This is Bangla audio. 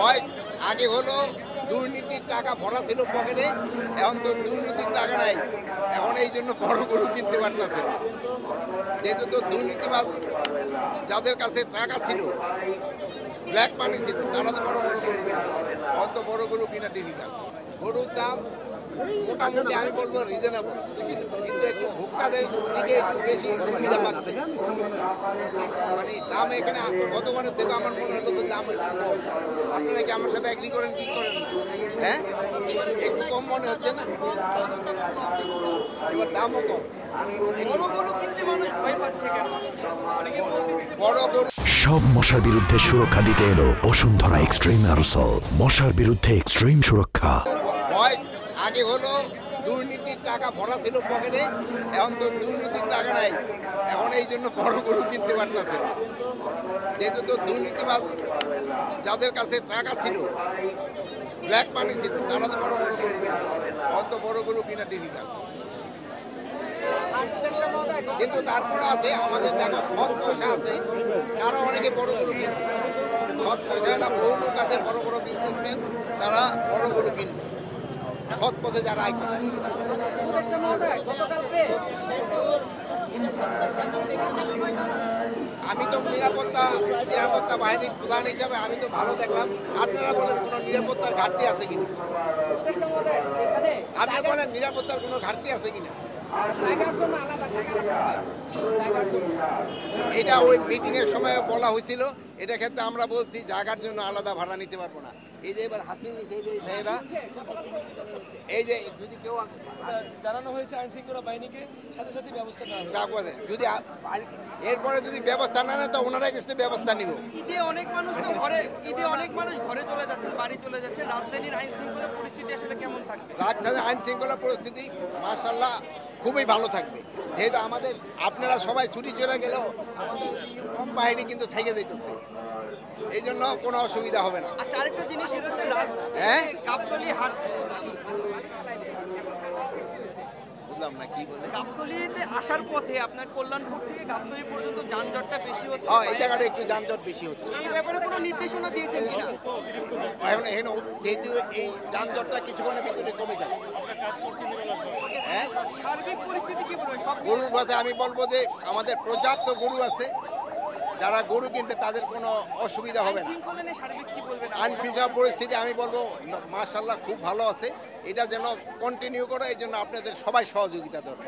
ভয় আগে হলো দুর্নীতির টাকা ভরা ছিল পকেটে, এখন তো দুর্নীতির টাকা নাই, এখন এই জন্য বড় গরু কিনতে পারতেছে না। যেহেতু তো দুর্নীতিবাজ যাদের কাছে টাকা ছিল, ব্ল্যাক মানি ছিল, তারা তো বড় বড় গরু কিনতো, অত বড় গরু কিনা ডিফিকাল্ট। গরুর দাম মোটামুটি আমি বলবো রিজনেবল, কিন্তু একটু ভোক্তাদের দিকে একটু বেশি সুবিধা পাচ্ছে। মানে দাম এখানে গতবারের থেকে আমার মনে হলো তো দাম একটু কম। আপনারা কি আমার সাথে এগ্রি করেন কি করেন? হ্যাঁ, একটু কম মনে হচ্ছে না? এবার দামও কম। বড় গরু সব মশার বিরুদ্ধে সুরক্ষা দিতে এলো বসুন্ধরা এক্সট্রিম অ্যারোসল। মশার বিরুদ্ধে এক্সট্রিম সুরক্ষা। ভয় আগে হলো দুর্নীতির টাকা ভরা ছিল পকেটে, এখন তো দুর্নীতির টাকা নাই, এখন এই জন্য বড় গরু কিনতে পারতেছে না। যেহেতু তো দুর্নীতিবাজ যাদের কাছে টাকা ছিল, ব্ল্যাক মানি ছিল, তারা তো বড় বড় গরু কিনতো, অত বড় গরু কিনা ডিফিকাল্ট। কিন্তু তারপরে আছে আমাদের যারা সৎ পয়সা আছে, তারা অনেকে বড় গরু কিনবে। সৎ পয়সা না, বহু লোক আছে বড় বড় বিজনেসম্যান, তারা বড় গরু কিনবে, সৎ পথে যারা আয় করে। আমি তো নিরাপত্তা বাহিনীর প্রধান হিসাবে আমি তো ভালো দেখলাম। আপনারা বলেন কোনো নিরাপত্তার ঘাটতি আছে কিনা? আপনি বলেন নিরাপত্তার কোনো ঘাটতি আছে কিনা? এটা ওই মিটিং এর সময় বলা হয়েছিল, এটা ক্ষেত্রে আমরা বলছি জায়গার জন্য আলাদা ভাড়া নিতে পারবো না। এই যে এবার হাসিন নিচ্ছে, এই যে মেয়েরা, এই যে যদি কেউ জানানো হয়েছে আইন শৃঙ্খলা বাহিনীকে, সাথে সাথে ব্যবস্থা নেওয়া হবে। যদি এরপরে যদি ব্যবস্থা না নেয় তো ওনারা কিছু ব্যবস্থা নিব। ঈদে অনেক মানুষ ঘরে চলে যাচ্ছেন, বাড়ি চলে যাচ্ছেন। রাজধানীর আইন শৃঙ্খলা পরিস্থিতি আসলে কেমন থাকবে? রাজধানীর আইন শৃঙ্খলা পরিস্থিতি মাশাআল্লাহ খুবই ভালো থাকবে। যেহেতু আমাদের আপনারা সবাই ছুটি চলে গেলেও আমাদের কম বাহিনী কিন্তু থেকে যেতেছে, এই জন্য কোনো অসুবিধা হবে না। আচ্ছা, আরেকটা জিনিস, এটা হচ্ছে হ্যাঁ? গাবতলী হাট, বুঝলাম না কি বলে। গাবতলীতে আসার পথে আপনার কল্যাণপুর থেকে গাবতলী পর্যন্ত যানজটটা বেশি হচ্ছে। এই জায়গাটা একটু যানজট বেশি হচ্ছে। এই ব্যাপারে কোনো নির্দেশনা দিয়েছেন কিনা? এখন যেহেতু এই যানজটটা কিছুক্ষণের ভিতরে কমে যাবে। হ্যাঁ, সার্বিক পরিস্থিতি কি বলবেন? সব গরুর কথা আমি বলবো যে আমাদের পর্যাপ্ত গরু আছে, যারা গরু কিনবে তাদের কোনো অসুবিধা হবে না। শৃঙ্খলা নিয়ে সার্বিক কি বলবেন? আইন শৃঙ্খলা পরিস্থিতি আমি বলবো মাশাআল্লাহ খুব ভালো আছে। এটা যেন কন্টিনিউ করে, এই জন্য আপনাদের সবাই সহযোগিতা দরকার।